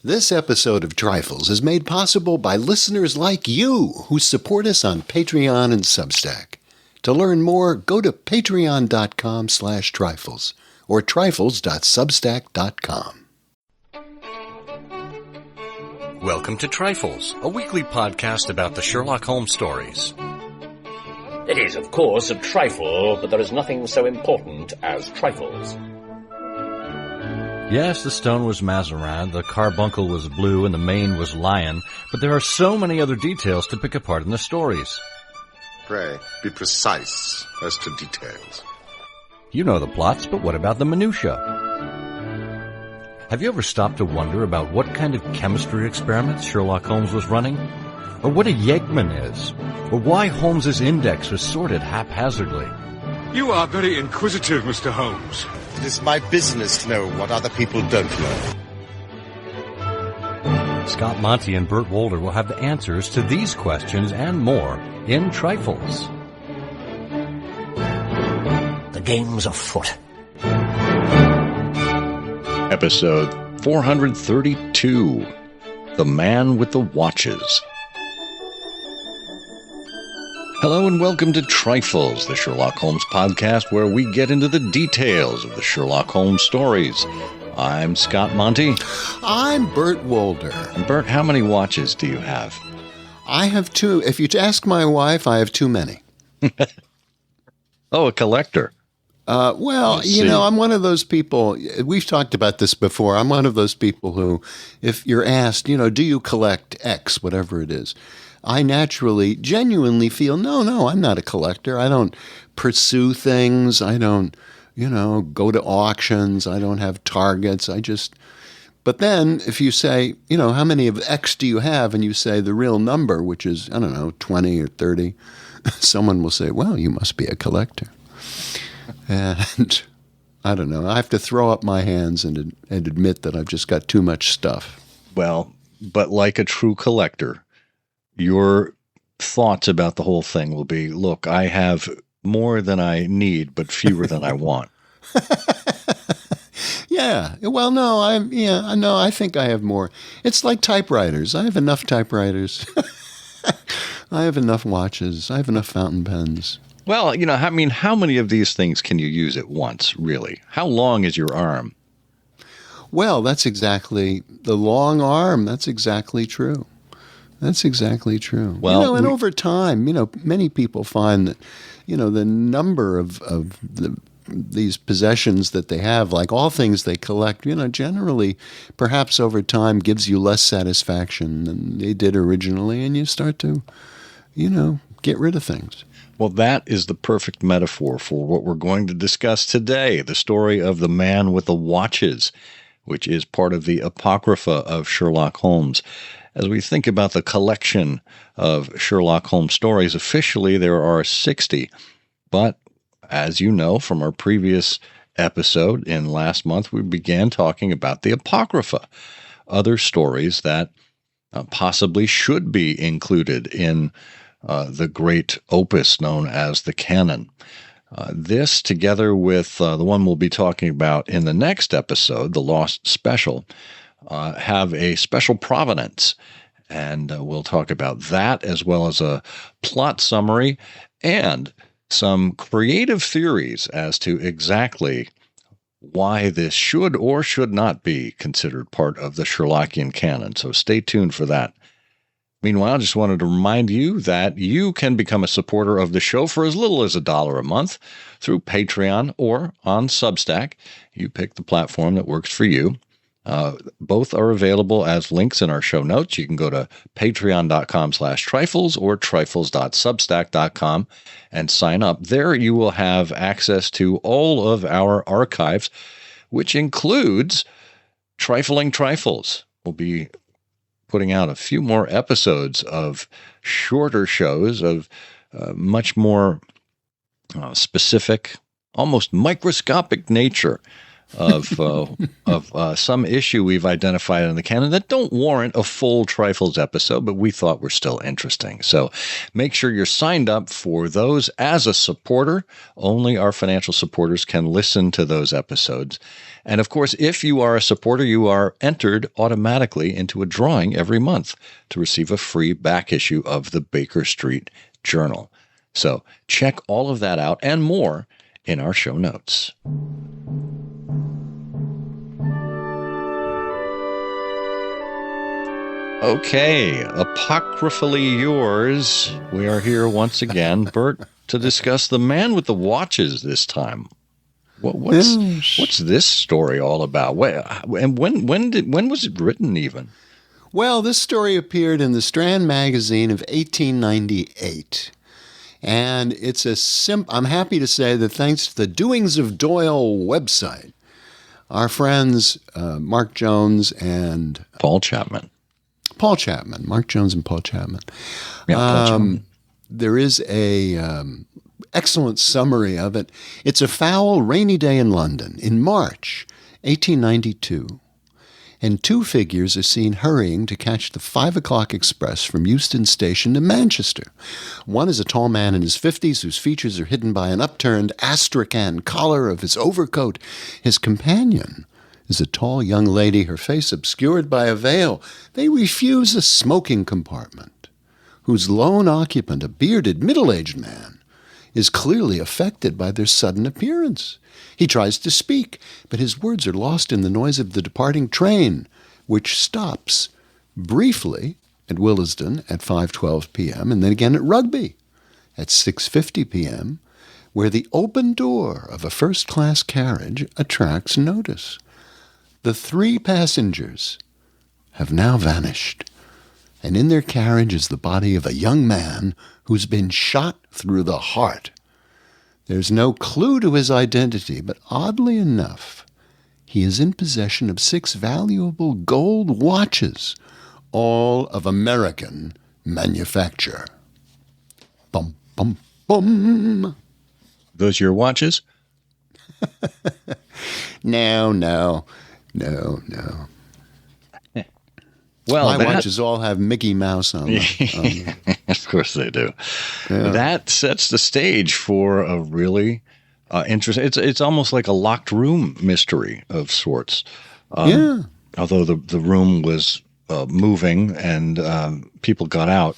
This episode of Trifles is made possible by listeners like you who support us on Patreon and Substack. To learn more, go to patreon.com/trifles or trifles.substack.com. Welcome to Trifles, a weekly podcast about the Sherlock Holmes stories. It is, of course, a trifle, but there is nothing so important as trifles. Yes, the stone was Mazarin, the carbuncle was blue, and the mane was lion, but there are so many other details to pick apart in the stories. Pray, be precise as to details. You know the plots, but what about the minutiae? Have you ever stopped to wonder about what kind of chemistry experiments Sherlock Holmes was running? Or what a yeggman is? Or why Holmes's index was sorted haphazardly? You are very inquisitive, Mr. Holmes. It is my business to know what other people don't know. Scott Monty and Burt Wolder will have the answers to these questions and more in Trifles. The game's afoot. Episode 432, The Man with the Watches. Hello and welcome to Trifles, the Sherlock Holmes podcast where we get into the details of the Sherlock Holmes stories. I'm Scott Monty. I'm Burt Wolder. And Burt, how many watches do you have? I have two. If you ask my wife, I have too many. Oh, a collector. Well, you know, I'm one of those people, we've talked about this before, I'm one of those people who, if you're asked, you know, do you collect X, whatever it is, I naturally, genuinely feel, no, I'm not a collector. I don't pursue things. I don't, go to auctions. I don't have targets. But then if you say, how many of X do you have? And you say the real number, which is, 20 or 30, someone will say, well, you must be a collector. And I don't know. I have to throw up my hands and admit that I've just got too much stuff. Well, but like a true collector, your thoughts about the whole thing will be, look, I have more than I need, but fewer than I want. Yeah. Well, no, I think I have more. It's like typewriters. I have enough typewriters. I have enough watches. I have enough fountain pens. Well, how many of these things can you use at once, really? How long is your arm? Well, that's exactly the long arm. That's exactly true. That's exactly true. Well, and over time, many people find that, the number of these possessions that they have, like all things they collect, generally, perhaps over time gives you less satisfaction than they did originally, and you start to, get rid of things. Well, that is the perfect metaphor for what we're going to discuss today, the story of the Man with the Watches, which is part of the Apocrypha of Sherlock Holmes. As we think about the collection of Sherlock Holmes stories, officially there are 60. But as you know from our previous episode in last month, we began talking about the Apocrypha, other stories that possibly should be included in the great opus known as the canon. This, together with the one we'll be talking about in the next episode, the Lost Special, have a special provenance, and we'll talk about that as well as a plot summary and some creative theories as to exactly why this should or should not be considered part of the Sherlockian canon. So stay tuned for that. Meanwhile, I just wanted to remind you that you can become a supporter of the show for as little as $1 a month through Patreon or on Substack. You pick the platform that works for you. Both are available as links in our show notes. You can go to patreon.com/trifles or trifles.substack.com and sign up. There you will have access to all of our archives, which includes Trifling Trifles. We'll be putting out a few more episodes of shorter shows of much more specific, almost microscopic nature of some issue we've identified in the canon that don't warrant a full Trifles episode, but we thought were still interesting. So make sure you're signed up for those as a supporter. Only our financial supporters can listen to those episodes. And of course, if you are a supporter, you are entered automatically into a drawing every month to receive a free back issue of the Baker Street Journal. So check all of that out and more in our show notes. Okay, apocryphally yours. We are here once again, Bert, to discuss The Man with the Watches this time. What's this story all about? And when was it written even? Well, this story appeared in the Strand magazine of 1898. And it's I'm happy to say that thanks to the Doings of Doyle website, our friends Mark Jones and Paul Chapman. Mark Jones and Paul Chapman. Yeah, Paul Chapman. There is a excellent summary of it. It's a foul, rainy day in London in March 1892, and two figures are seen hurrying to catch the 5 o'clock express from Euston Station to Manchester. One is a tall man in his 50s whose features are hidden by an upturned astrakhan collar of his overcoat. His companion is a tall young lady, her face obscured by a veil. They refuse a smoking compartment, whose lone occupant, a bearded, middle-aged man, is clearly affected by their sudden appearance. He tries to speak, but his words are lost in the noise of the departing train, which stops briefly at Willesden at 5:12 p.m. and then again at Rugby at 6:50 p.m., where the open door of a first-class carriage attracts notice. The three passengers have now vanished, and in their carriage is the body of a young man who's been shot through the heart. There's no clue to his identity, but oddly enough, he is in possession of 6 valuable gold watches, all of American manufacture. Bum, bum, bum. Those your watches? No. Well, my watches all have Mickey Mouse on them. Of course they do. Yeah. That sets the stage for a really interesting. It's almost like a locked room mystery of sorts. Although the room was moving and people got out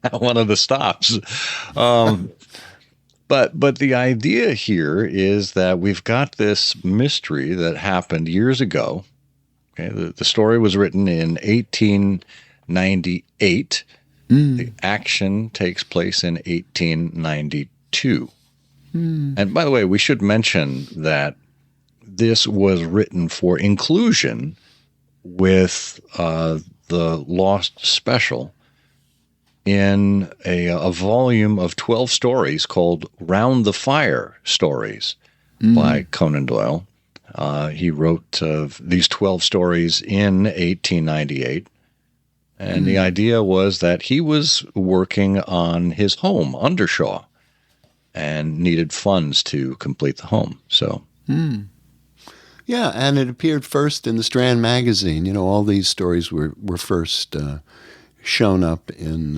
at one of the stops. But the idea here is that we've got this mystery that happened years ago. Okay, the story was written in 1898. The action takes place in 1892. And by the way, we should mention that this was written for inclusion with the Lost Special in a volume of 12 stories called Round the Fire Stories by Conan Doyle. He wrote these 12 stories in 1898. And the idea was that he was working on his home, Undershaw, and needed funds to complete the home. So, yeah, and it appeared first in the Strand magazine. You know, all these stories were first shown up in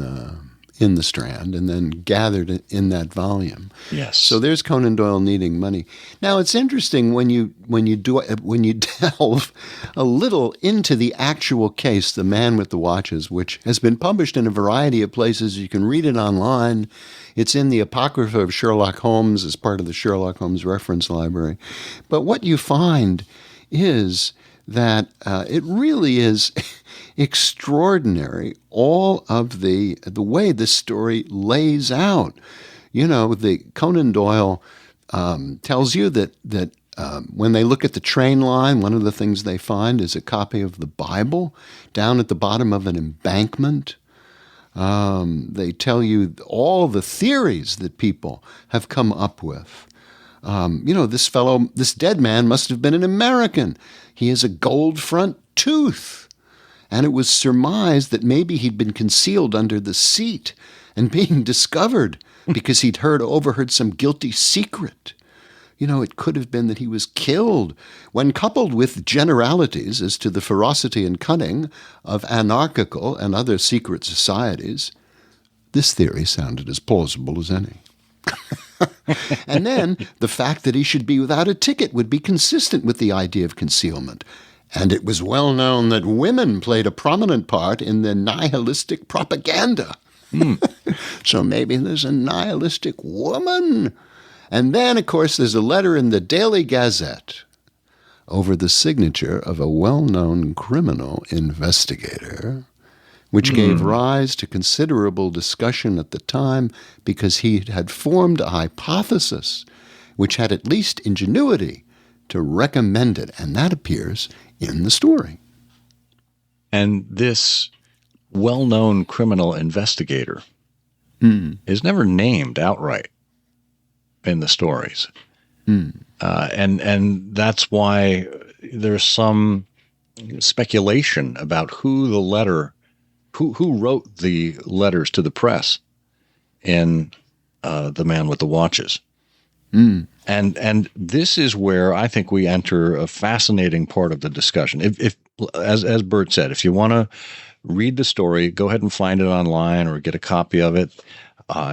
the Strand and then gathered in that volume. Yes. So there's Conan Doyle needing money. Now it's interesting when you delve a little into the actual case, The Man with the Watches, which has been published in a variety of places. You can read it online. It's in the Apocrypha of Sherlock Holmes as part of the Sherlock Holmes reference library. But what you find is that it really is extraordinary, all of the way this story lays out. You know, the Conan Doyle tells you that when they look at the train line, one of the things they find is a copy of the Bible down at the bottom of an embankment. They tell you all the theories that people have come up with. You know, this dead man must have been an American. He has a gold front tooth. And it was surmised that maybe he'd been concealed under the seat and being discovered because he'd overheard some guilty secret. it could have been that he was killed. When coupled with generalities as to the ferocity and cunning of anarchical and other secret societies, this theory sounded as plausible as any. And then the fact that he should be without a ticket would be consistent with the idea of concealment. And it was well known that women played a prominent part in the nihilistic propaganda. So maybe there's a nihilistic woman. And then, of course, there's a letter in the Daily Gazette over the signature of a well-known criminal investigator, which gave rise to considerable discussion at the time because he had formed a hypothesis which had at least ingenuity to recommend it, and that appears in the story. And this well-known criminal investigator is never named outright in the stories. And that's why there's some speculation about who wrote the letters to the press in The Man with the Watches. And this is where I think we enter a fascinating part of the discussion. If as Bert said, if you want to read the story, go ahead and find it online or get a copy of it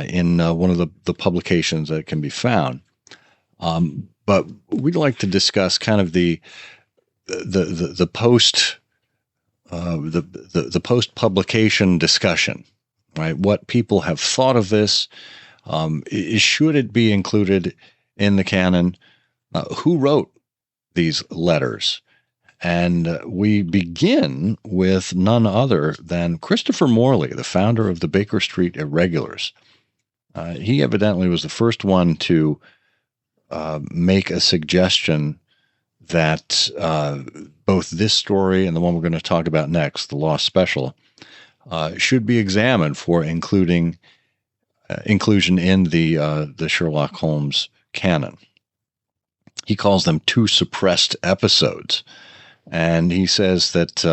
in one of the publications that can be found. But we'd like to discuss kind of the post the post publication discussion, right? What people have thought of this. Should it be included in the canon? Who wrote these letters? And we begin with none other than Christopher Morley, the founder of the Baker Street Irregulars. He evidently was the first one to make a suggestion that both this story and the one we're going to talk about next, the Lost Special, should be examined for inclusion in the Sherlock Holmes canon. He calls them two suppressed episodes. And he says that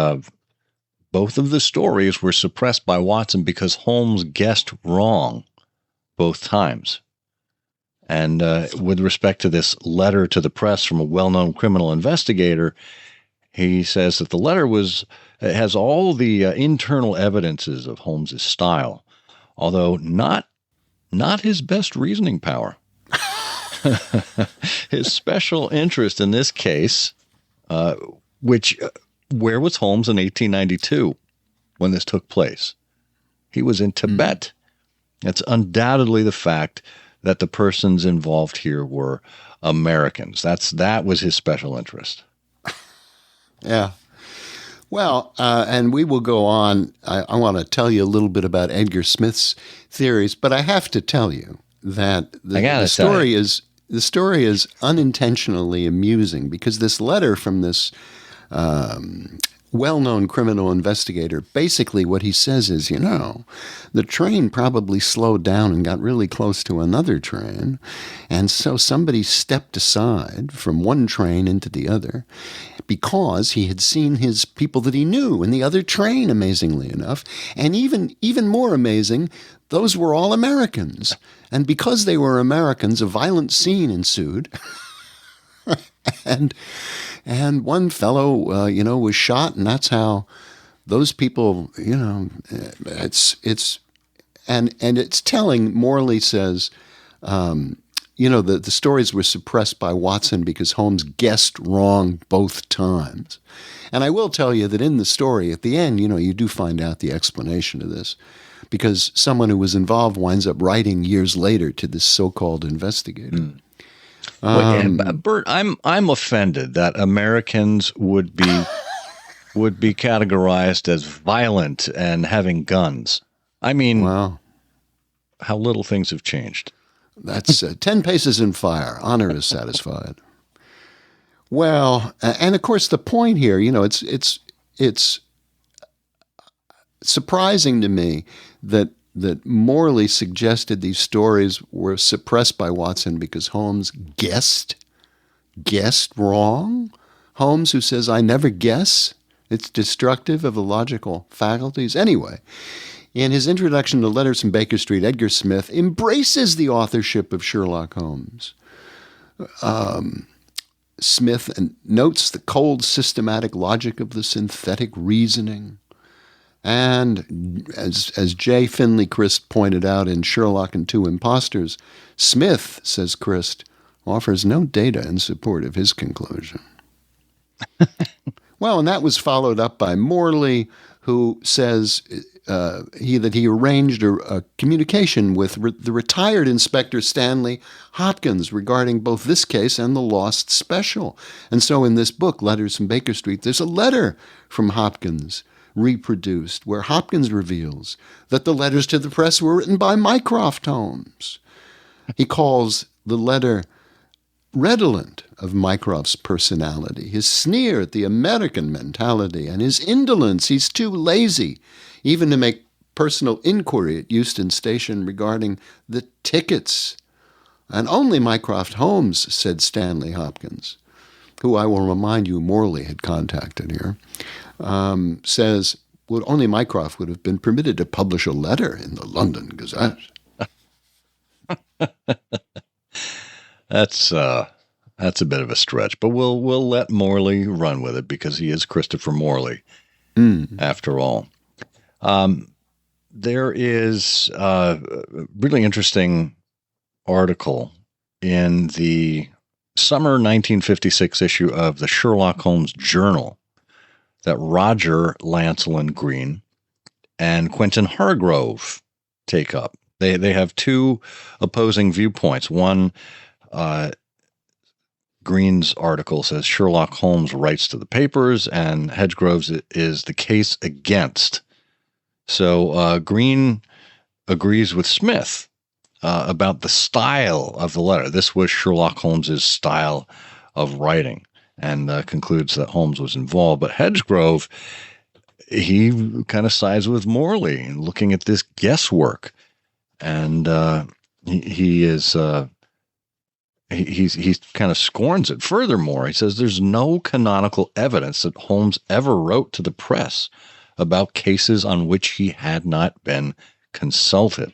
both of the stories were suppressed by Watson because Holmes guessed wrong both times. And with respect to this letter to the press from a well-known criminal investigator, he says that the letter has all the internal evidences of Holmes's style, although not his best reasoning power. His special interest in this case, where was Holmes in 1892 when this took place? He was in Tibet. It's undoubtedly the fact that the persons involved here were Americans. That was his special interest. Yeah. Well, and we will go on. I want to tell you a little bit about Edgar Smith's theories, but I have to tell you that the story is unintentionally amusing because this letter from this well-known criminal investigator, basically what he says is, the train probably slowed down and got really close to another train, and so somebody stepped aside from one train into the other because he had seen his people that he knew in the other train, amazingly enough, and even more amazing, those were all Americans. And because they were Americans, a violent scene ensued. And one fellow, was shot, and that's how those people, it's telling. Morley says, the stories were suppressed by Watson because Holmes guessed wrong both times. And I will tell you that in the story, at the end, you do find out the explanation of this, because someone who was involved winds up writing years later to this so-called investigator. Bert, I'm offended that Americans would be categorized as violent and having guns. I mean, wow, how little things have changed. That's 10 paces in fire. Honor is satisfied. Well, and of course the point here, it's surprising to me that Morley suggested these stories were suppressed by Watson because Holmes guessed wrong. Holmes, who says, I never guess, it's destructive of the logical faculties. Anyway, in his introduction to Letters from Baker Street, Edgar Smith embraces the authorship of Sherlock Holmes. Smith notes the cold systematic logic of the synthetic reasoning. And as J. Finley Christ pointed out in Sherlock and Two Impostors, Smith, says Christ, offers no data in support of his conclusion. Well, and that was followed up by Morley, who says that he arranged a communication with the retired Inspector Stanley Hopkins regarding both this case and the Lost Special. And so in this book, Letters from Baker Street, there's a letter from Hopkins reproduced where Hopkins reveals that the letters to the press were written by Mycroft Holmes. He calls the letter redolent of Mycroft's personality, his sneer at the American mentality, and his indolence. He's too lazy even to make personal inquiry at Euston Station regarding the tickets. And only Mycroft Holmes, said Stanley Hopkins, who I will remind you Morley had contacted here, says only Mycroft would have been permitted to publish a letter in the London Gazette. That's a bit of a stretch, but we'll let Morley run with it because he is Christopher Morley, after all. There is a really interesting article in the summer 1956 issue of the Sherlock Holmes Journal that Roger Lancelin Green and Quentin Hargrove take up. They have two opposing viewpoints. One, Green's article says Sherlock Holmes writes to the papers, and Hedgegrove's is the case against. So Green agrees with Smith about the style of the letter. This was Sherlock Holmes's style of writing, and concludes that Holmes was involved. But Hedgegrove, he kind of sides with Morley in looking at this guesswork, and he kind of scorns it. Furthermore, he says there's no canonical evidence that Holmes ever wrote to the press about cases on which he had not been consulted.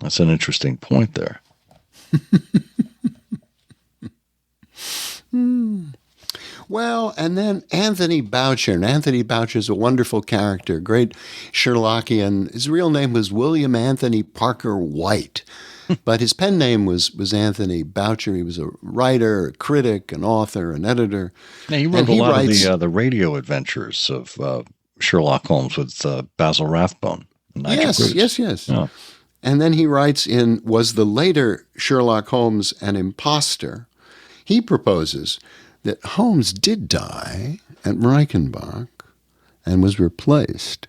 That's an interesting point there. Well, and then Anthony Boucher. And Anthony Boucher is a wonderful character, great Sherlockian. His real name was William Anthony Parker White, but his pen name was Anthony Boucher. He was a writer, a critic, an author, an editor. Yeah, he wrote a lot of the radio adventures of Sherlock Holmes with Basil Rathbone. Yes. Yeah. And then he writes was the later Sherlock Holmes an imposter? He proposes that Holmes did die at Reichenbach and was replaced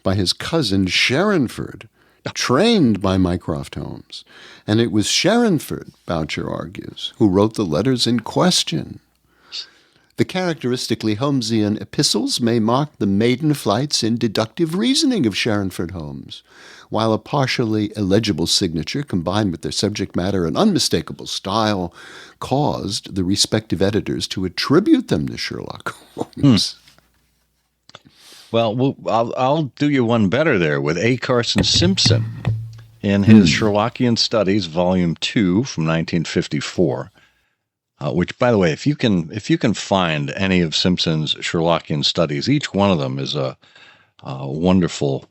by his cousin Sharonford, trained by Mycroft Holmes. And it was Sharonford, Boucher argues, who wrote the letters in question. The characteristically Holmesian epistles may mark the maiden flights in deductive reasoning of Sharonford Holmes, while a partially illegible signature combined with their subject matter and unmistakable style caused the respective editors to attribute them to Sherlock Holmes. Well, I'll do you one better there with A. Carson Simpson in his Sherlockian Studies, Volume 2 from 1954. Which, by the way, if you can find any of Simpson's Sherlockian studies, each one of them is a wonderful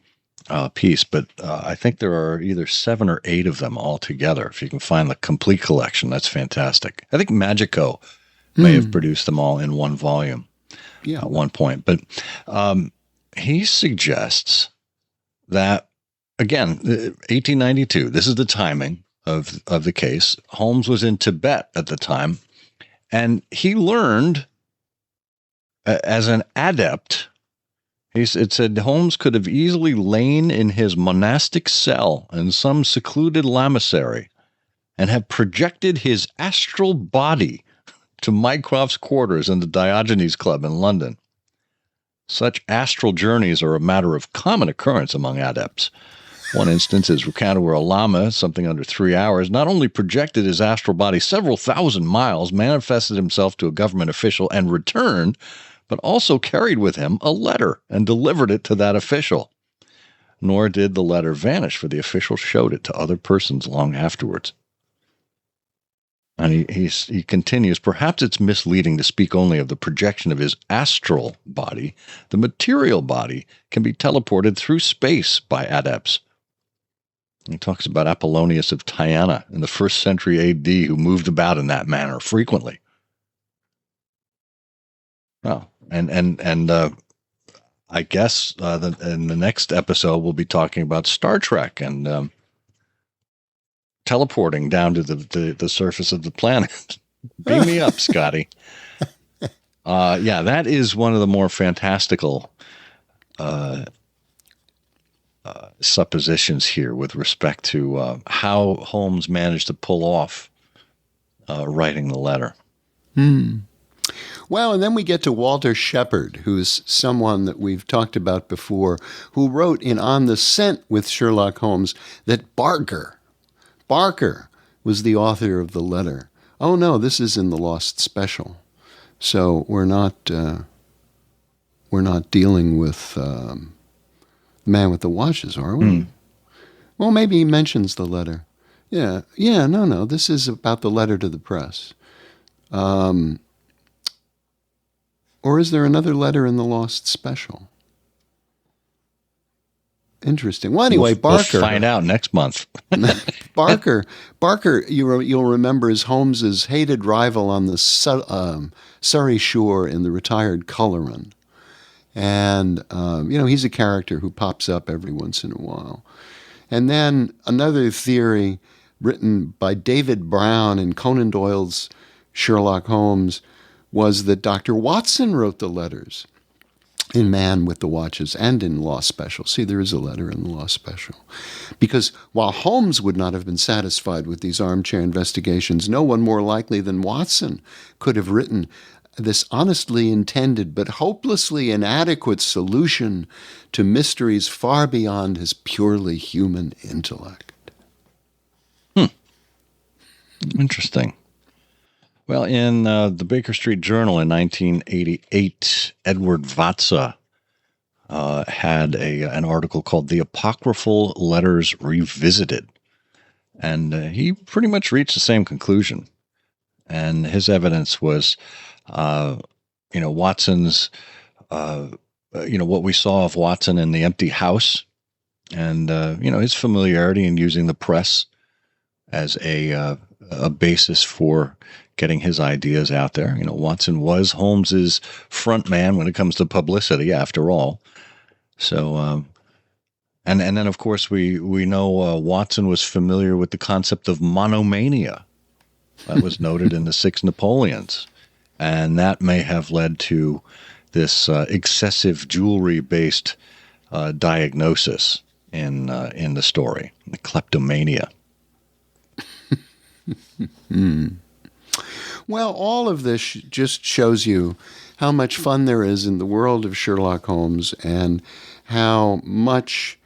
piece. But I think there are either 7 or 8 of them altogether. If you can find the complete collection, that's fantastic. I think Magico may have produced them all in one volume at one point. But he suggests that, again, 1892, this is the timing of the case. Holmes was in Tibet at the time. And he learned as an adept, it said Holmes could have easily lain in his monastic cell in some secluded lamasery and have projected his astral body to Mycroft's quarters in the Diogenes Club in London. Such astral journeys are a matter of common occurrence among adepts. One instance is recounted where a lama, something under 3 hours, not only projected his astral body several thousand miles, manifested himself to a government official and returned, but also carried with him a letter and delivered it to that official. Nor did the letter vanish, for the official showed it to other persons long afterwards. And he continues, perhaps it's misleading to speak only of the projection of his astral body. The material body can be teleported through space by adepts. He talks about Apollonius of Tyana in the 1st century AD, who moved about in that manner frequently. Oh, and I guess in the next episode we'll be talking about Star Trek and teleporting down to the surface of the planet. Beam me up, Scotty. Yeah, that is one of the more fantastical suppositions here with respect to how Holmes managed to pull off writing the letter. Well, and then we get to Walter Shepard, who's someone that we've talked about before, who wrote in On the Scent with Sherlock Holmes that Barker was the author of the letter. Oh no, this is in the Lost Special, so we're not dealing with the Man with the Watches, are we? Well, maybe he mentions the letter. Yeah, no, this is about the letter to the press. Or is there another letter in the Lost Special? Interesting. Well, anyway, Barker. We'll find out next month. Barker, you'll remember, is Holmes's hated rival on the Surrey shore in The Retired Colourman. And, he's a character who pops up every once in a while. And then another theory written by David Brown in Conan Doyle's Sherlock Holmes was that Dr. Watson wrote the letters in Man with the Watches and in Law Special. See, there is a letter in the Law Special. Because while Holmes would not have been satisfied with these armchair investigations, no one more likely than Watson could have written this honestly intended but hopelessly inadequate solution to mysteries far beyond his purely human intellect. Interesting. Well, in the Baker Street Journal in 1988, Edward Vatsa had an article called The Apocryphal Letters Revisited. And he pretty much reached the same conclusion. And his evidence was, Watson's, what we saw of Watson in The Empty House and, his familiarity in using the press as a basis for getting his ideas out there. Watson was Holmes's front man when it comes to publicity, after all. So, and then of course we know Watson was familiar with the concept of monomania. That was noted in the 6 Napoleons, and that may have led to this excessive jewelry-based diagnosis in the story, the kleptomania. Well, all of this just shows you how much fun there is in the world of Sherlock Holmes and how much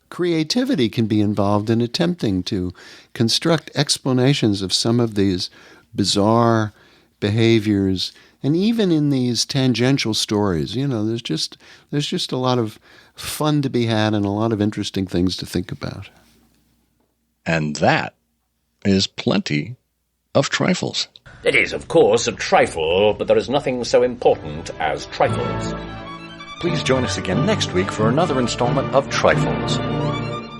creativity can be involved in attempting to construct explanations of some of these bizarre behaviors, and even in these tangential stories. There's just a lot of fun to be had and a lot of interesting things to think about. And that is plenty of Trifles. It is, of course, a trifle, but there is nothing so important as trifles. Please join us again next week for another installment of Trifles.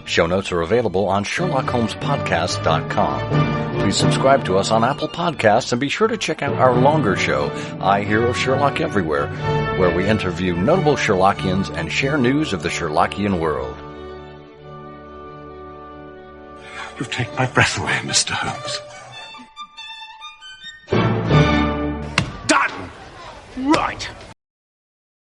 Show notes are available on SherlockHolmesPodcast.com. Please subscribe to us on Apple Podcasts and be sure to check out our longer show, I Hear of Sherlock Everywhere, where we interview notable Sherlockians and share news of the Sherlockian world. You've taken my breath away, Mr. Holmes.